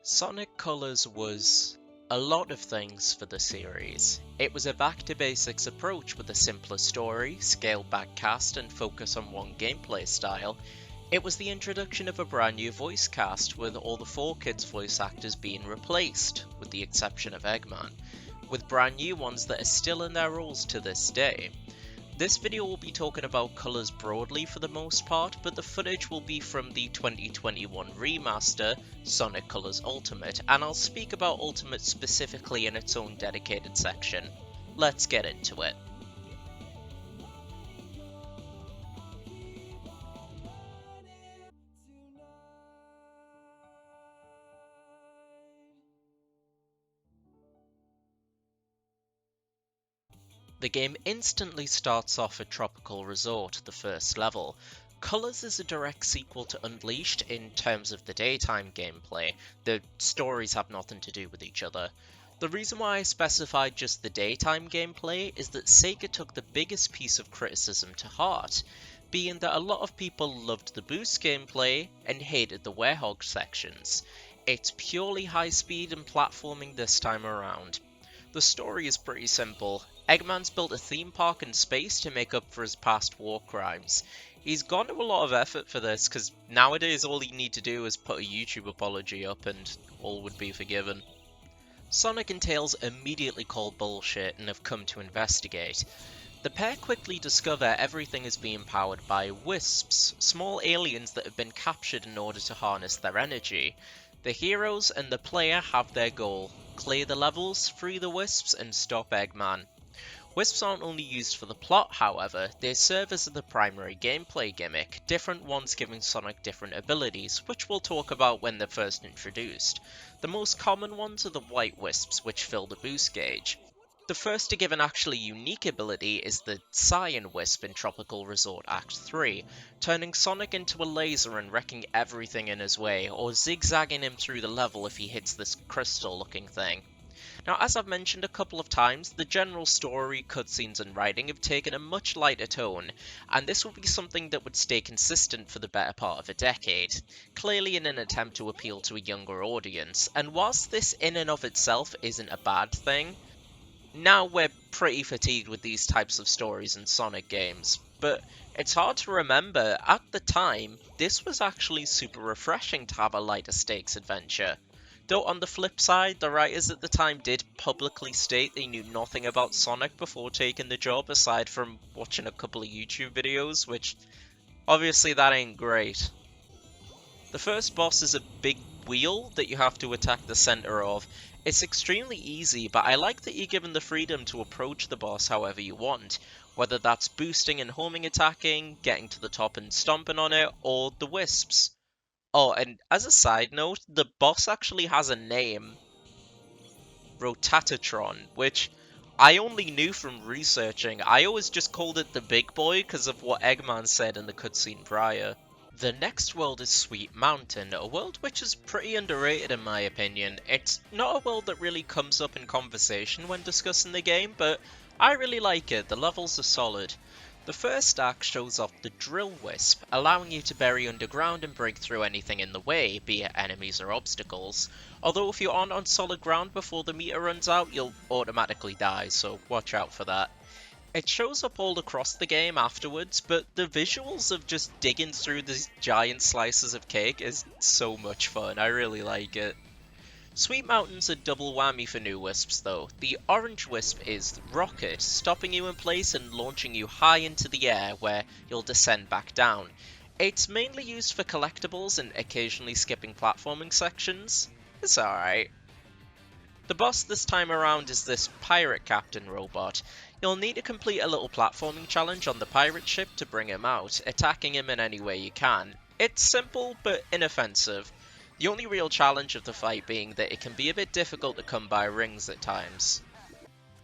Sonic Colors was a lot of things for the series. It was a back-to-basics approach with a simpler story, scaled-back cast, and focus on one gameplay style. It was the introduction of a brand new voice cast, with all the 4Kids voice actors being replaced, with the exception of Eggman, with brand new ones that are still in their roles to this day. This video will be talking about colours broadly for the most part, but the footage will be from the 2021 remaster, Sonic Colors Ultimate, and I'll speak about Ultimate specifically in its own dedicated section. Let's get into it. The game instantly starts off at Tropical Resort, the first level. Colors is a direct sequel to Unleashed in terms of the daytime gameplay. The stories have nothing to do with each other. The reason why I specified just the daytime gameplay is that Sega took the biggest piece of criticism to heart, being that a lot of people loved the boost gameplay and hated the Werehog sections. It's purely high speed and platforming this time around. The story is pretty simple. Eggman's built a theme park in space to make up for his past war crimes. He's gone to a lot of effort for this, because nowadays all you need to do is put a YouTube apology up and all would be forgiven. Sonic and Tails immediately call bullshit and have come to investigate. The pair quickly discover everything is being powered by Wisps, small aliens that have been captured in order to harness their energy. The heroes and the player have their goal: clear the levels, free the Wisps, and stop Eggman. Wisps aren't only used for the plot, however, they serve as the primary gameplay gimmick, different ones giving Sonic different abilities, which we'll talk about when they're first introduced. The most common ones are the white Wisps, which fill the boost gauge. The first to give an actually unique ability is the Cyan Wisp in Tropical Resort Act 3, turning Sonic into a laser and wrecking everything in his way, or zigzagging him through the level if he hits this crystal looking thing. Now, as I've mentioned a couple of times, the general story, cutscenes and writing have taken a much lighter tone, and this will be something that would stay consistent for the better part of a decade, clearly in an attempt to appeal to a younger audience. And whilst this in and of itself isn't a bad thing, now we're pretty fatigued with these types of stories in Sonic games, but it's hard to remember, at the time, this was actually super refreshing to have a lighter stakes adventure. Though on the flip side, the writers at the time did publicly state they knew nothing about Sonic before taking the job, aside from watching a couple of YouTube videos, which obviously that ain't great. The first boss is a big wheel that you have to attack the center of. It's extremely easy, but I like that you're given the freedom to approach the boss however you want, whether that's boosting and homing attacking, getting to the top and stomping on it, or the Wisps. Oh, and as a side note, the boss actually has a name, Rotatatron, which I only knew from researching. I always just called it the Big Boy because of what Eggman said in the cutscene prior. The next world is Sweet Mountain, a world which is pretty underrated in my opinion. It's not a world that really comes up in conversation when discussing the game, but I really like it. The levels are solid. The first act shows off the Drill Wisp, allowing you to bury underground and break through anything in the way, be it enemies or obstacles. Although if you aren't on solid ground before the meter runs out, you'll automatically die, so watch out for that. It shows up all across the game afterwards, but the visuals of just digging through these giant slices of cake is so much fun. I really like it. Sweet Mountain's a double whammy for new Wisps though. The orange Wisp is Rocket, stopping you in place and launching you high into the air where you'll descend back down. It's mainly used for collectibles and occasionally skipping platforming sections. It's alright. The boss this time around is this pirate captain robot. You'll need to complete a little platforming challenge on the pirate ship to bring him out, attacking him in any way you can. It's simple but inoffensive. The only real challenge of the fight being that it can be a bit difficult to come by rings at times.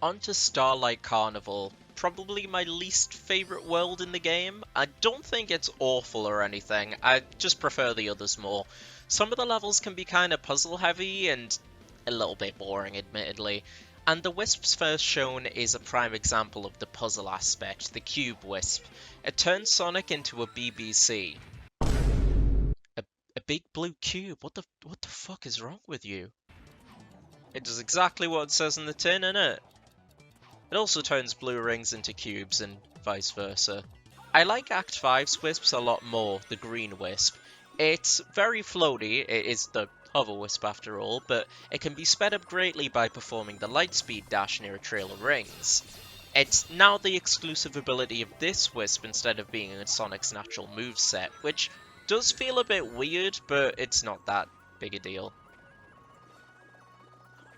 On to Starlight Carnival, probably my least favourite world in the game. I don't think it's awful or anything, I just prefer the others more. Some of the levels can be kinda puzzle heavy and a little bit boring admittedly, and the Wisps first shown is a prime example of the puzzle aspect, the Cube Wisp. It turns Sonic into a BBC. A big blue cube. What the fuck is wrong with you? It does exactly what it says in the tin, innit? It also turns blue rings into cubes and vice versa. I like Act 5's Wisps a lot more, the green Wisp. It's very floaty, it is the hover Wisp after all, but it can be sped up greatly by performing the Lightspeed dash near a trail of rings. It's now the exclusive ability of this Wisp instead of being in Sonic's natural moveset, which does feel a bit weird, but it's not that big a deal.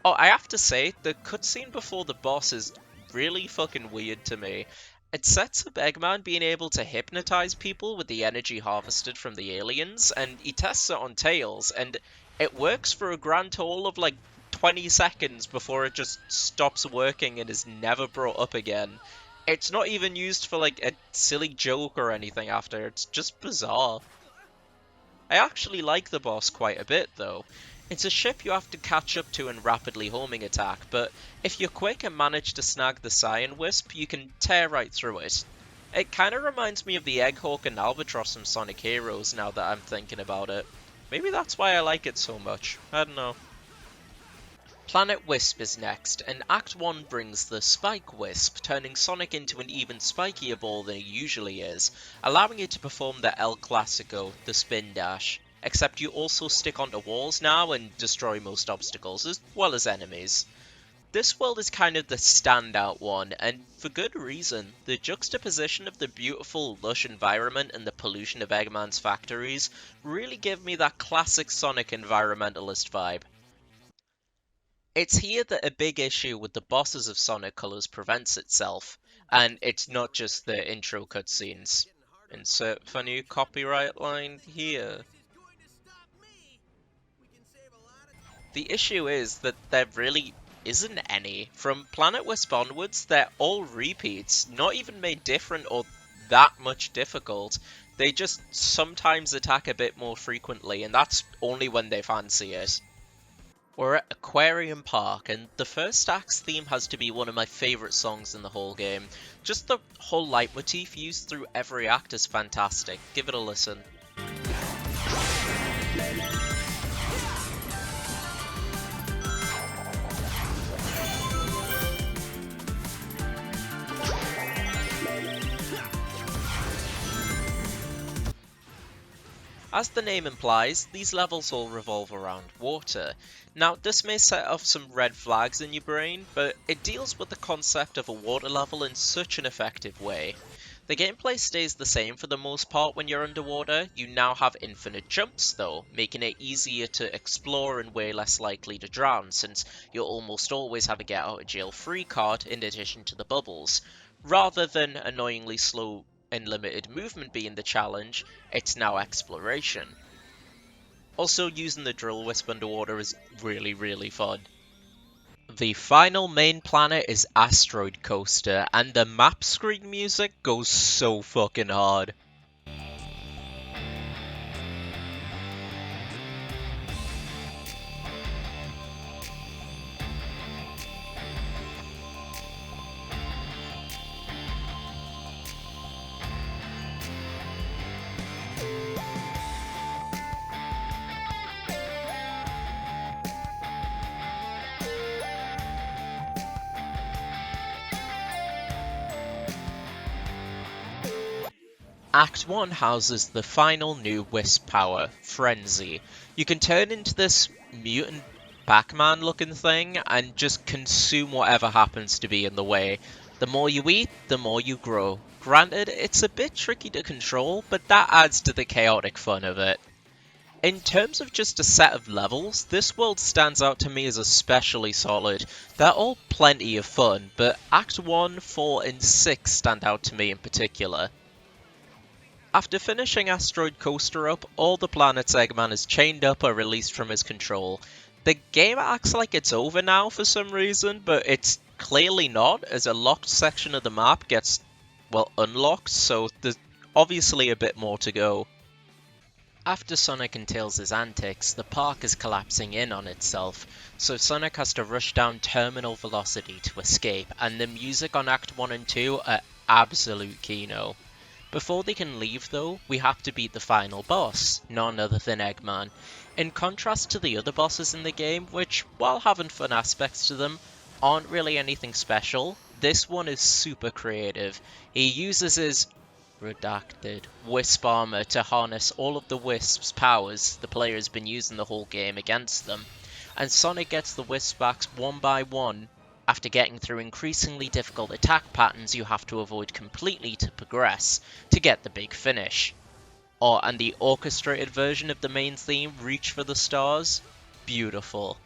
Oh, I have to say, the cutscene before the boss is really fucking weird to me. It sets up Eggman being able to hypnotize people with the energy harvested from the aliens, and he tests it on Tails, and it works for a grand total of like 20 seconds before it just stops working and is never brought up again. It's not even used for like a silly joke or anything after, it's just bizarre. I actually like the boss quite a bit though. It's a ship you have to catch up to and rapidly homing attack, but if you're quick and manage to snag the Cyan Wisp, you can tear right through it. It kinda reminds me of the Egghawk and Albatross from Sonic Heroes now that I'm thinking about it. Maybe that's why I like it so much, I don't know. Planet Wisp is next, and Act 1 brings the Spike Wisp, turning Sonic into an even spikier ball than he usually is, allowing it to perform the El Clasico, the spin dash. Except you also stick onto walls now and destroy most obstacles, as well as enemies. This world is kind of the standout one, and for good reason. The juxtaposition of the beautiful, lush environment and the pollution of Eggman's factories really give me that classic Sonic environmentalist vibe. It's here that a big issue with the bosses of Sonic Colors prevents itself, and it's not just the intro cutscenes. Insert funny copyright line here. The issue is that there really isn't any. From Planet Wisp onwards, they're all repeats, not even made different or that much difficult. They just sometimes attack a bit more frequently, and that's only when they fancy it. We're at Aquarium Park, and the first act's theme has to be one of my favourite songs in the whole game. Just the whole leitmotif used through every act is fantastic. Give it a listen. As the name implies, these levels all revolve around water. Now, this may set off some red flags in your brain, but it deals with the concept of a water level in such an effective way. The gameplay stays the same for the most part when you're underwater. You now have infinite jumps though, making it easier to explore and way less likely to drown, since you'll almost always have a get out of jail free card in addition to the bubbles. Rather than annoyingly slow and limited movement being the challenge, it's now exploration. Also, using the Drill Wisp underwater is really fun. The final main planet is Asteroid Coaster, and the map screen music goes so fucking hard. Act 1 houses the final new Wisp power, Frenzy. You can turn into this mutant Pac-Man looking thing and just consume whatever happens to be in the way. The more you eat, the more you grow. Granted, it's a bit tricky to control, but that adds to the chaotic fun of it. In terms of just a set of levels, this world stands out to me as especially solid. They're all plenty of fun, but Act 1, 4 and 6 stand out to me in particular. After finishing Asteroid Coaster up, all the planets Eggman is chained up are released from his control. The game acts like it's over now for some reason, but it's clearly not, as a locked section of the map gets, well, unlocked, so there's obviously a bit more to go. After Sonic and Tails' antics, the park is collapsing in on itself, so Sonic has to rush down terminal velocity to escape, and the music on Act 1 and 2 are absolute kino. Before they can leave though, we have to beat the final boss, none other than Eggman. In contrast to the other bosses in the game, which, while having fun aspects to them, aren't really anything special, this one is super creative. He uses his redacted Wisp armor to harness all of the Wisp's powers the player's been using the whole game against them, and Sonic gets the Wisp backs one by one after getting through increasingly difficult attack patterns you have to avoid completely to progress, to get the big finish. Oh, and the orchestrated version of the main theme, Reach for the Stars, beautiful.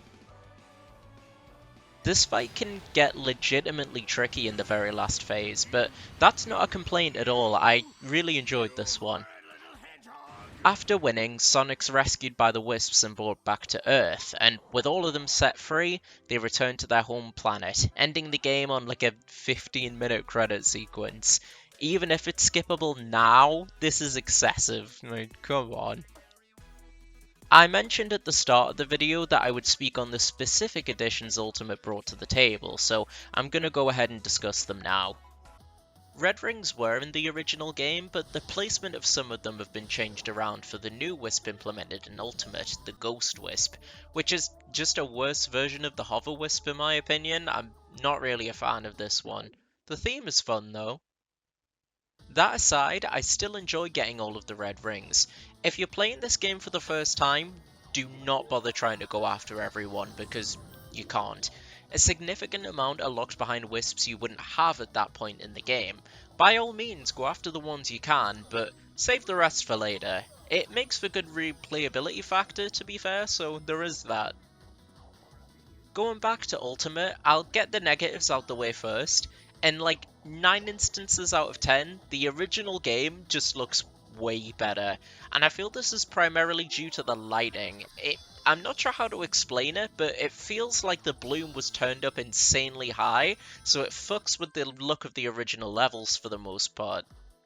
This fight can get legitimately tricky in the very last phase, but that's not a complaint at all. I really enjoyed this one. After winning, Sonic's rescued by the Wisps and brought back to Earth, and with all of them set free, they return to their home planet, ending the game on like a 15-minute credit sequence. Even if it's skippable now, this is excessive. I mean, come on. I mentioned at the start of the video that I would speak on the specific additions Ultimate brought to the table, so I'm gonna go ahead and discuss them now. Red rings were in the original game, but the placement of some of them have been changed around for the new Wisp implemented in Ultimate, the Ghost Wisp, which is just a worse version of the Hover Wisp in my opinion. I'm not really a fan of this one. The theme is fun though. That aside, I still enjoy getting all of the red rings. If you're playing this game for the first time, do not bother trying to go after everyone because you can't. A significant amount are locked behind wisps you wouldn't have at that point in the game. By all means, go after the ones you can, but save the rest for later. It makes for good replayability factor, to be fair, so there is that. Going back to Ultimate, I'll get the negatives out the way first. In like 9 instances out of 10, the original game just looks way better, and I feel this is primarily due to the lighting. I'm not sure how to explain it, but it feels like the bloom was turned up insanely high, so it fucks with the look of the original levels for the most part.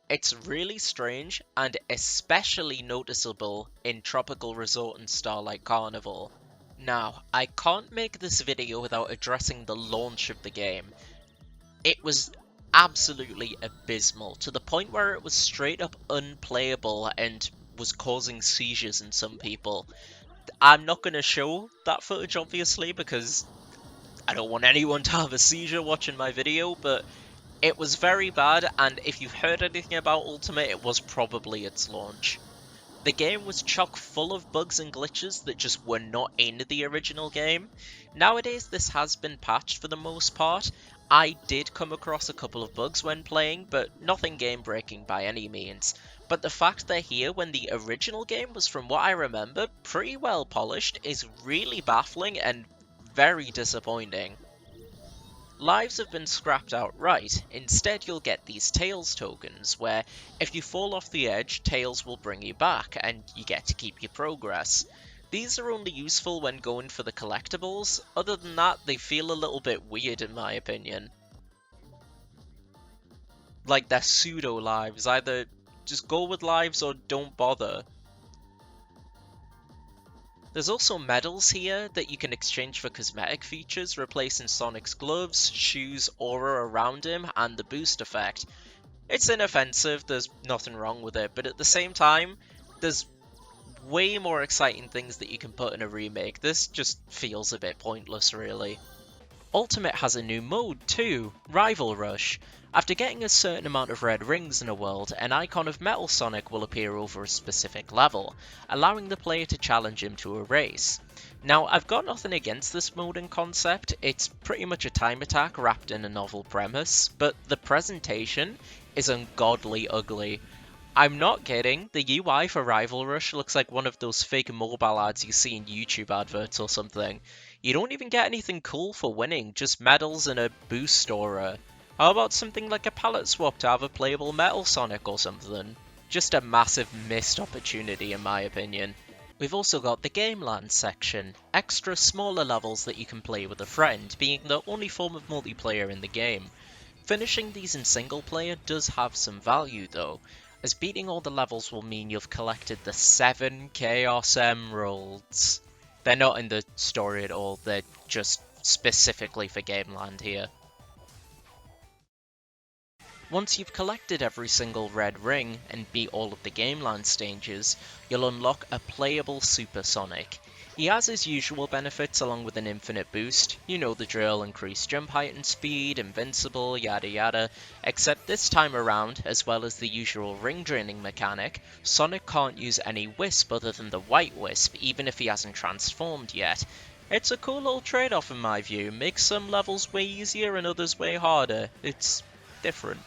It's really strange, and especially noticeable in Tropical Resort and Starlight Carnival. Now, I can't make this video without addressing the launch of the game. It was absolutely abysmal, to the point where it was straight up unplayable and was causing seizures in some people. I'm not going to show that footage obviously because I don't want anyone to have a seizure watching my video, but it was very bad, and if you've heard anything about Ultimate, it was probably its launch. The game was chock full of bugs and glitches that just were not in the original game. Nowadays this has been patched for the most part. I did come across a couple of bugs when playing, but nothing game breaking by any means. But the fact they're here when the original game was, from what I remember, pretty well polished is really baffling and very disappointing. Lives have been scrapped outright. Instead, you'll get these Tails tokens, where if you fall off the edge, Tails will bring you back, and you get to keep your progress. These are only useful when going for the collectibles. Other than that, they feel a little bit weird in my opinion. Like they're pseudo lives, either just go with lives or don't bother. There's also medals here that you can exchange for cosmetic features, replacing Sonic's gloves, shoes, aura around him, and the boost effect. It's inoffensive, there's nothing wrong with it, but at the same time, there's way more exciting things that you can put in a remake. This just feels a bit pointless, really. Ultimate has a new mode too, Rival Rush. After getting a certain amount of red rings in a world, an icon of Metal Sonic will appear over a specific level, allowing the player to challenge him to a race. Now, I've got nothing against this mode in concept, it's pretty much a time attack wrapped in a novel premise, but the presentation is ungodly ugly. I'm not kidding, the UI for Rival Rush looks like one of those fake mobile ads you see in YouTube adverts or something. You don't even get anything cool for winning, just medals and a boost aura. How about something like a palette swap to have a playable Metal Sonic or something? Just a massive missed opportunity in my opinion. We've also got the Game Land section, extra smaller levels that you can play with a friend, being the only form of multiplayer in the game. Finishing these in single player does have some value though, as beating all the levels will mean you've collected the 7 Chaos Emeralds. They're not in the story at all, they're just specifically for Game Land here. Once you've collected every single red ring and beat all of the game line stages, you'll unlock a playable Super Sonic. He has his usual benefits along with an infinite boost, you know the drill, increased jump height and speed, invincible, yada yada, except this time around, as well as the usual ring draining mechanic, Sonic can't use any Wisp other than the White Wisp, even if he hasn't transformed yet. It's a cool little trade-off in my view, makes some levels way easier and others way harder, it's different.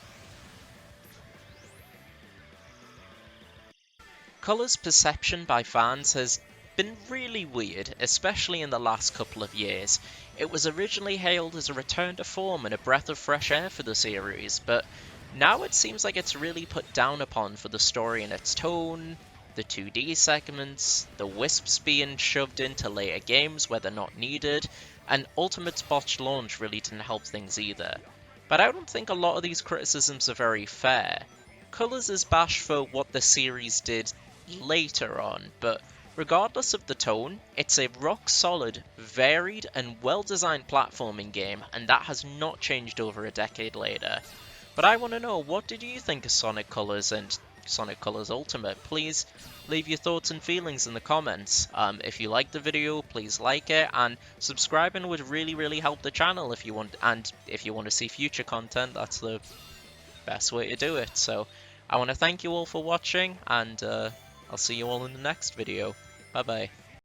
Colour's perception by fans has been really weird, especially in the last couple of years. It was originally hailed as a return to form and a breath of fresh air for the series, but now it seems like it's really put down upon for the story and its tone, the 2D segments, the Wisps being shoved into later games where they're not needed, and Ultimate's botched launch really didn't help things either. But I don't think a lot of these criticisms are very fair. Colours is bashed for what the series did later on, but regardless of the tone, it's a rock solid, varied, and well designed platforming game, and that has not changed over a decade later. But I want to know, what did you think of Sonic Colors and Sonic Colors Ultimate? Please leave your thoughts and feelings in the comments. If you liked the video, please like it, and subscribing would really help the channel if you want. And if you want to see future content, that's the best way to do it. So I want to thank you all for watching, and I'll see you all in the next video. Bye bye.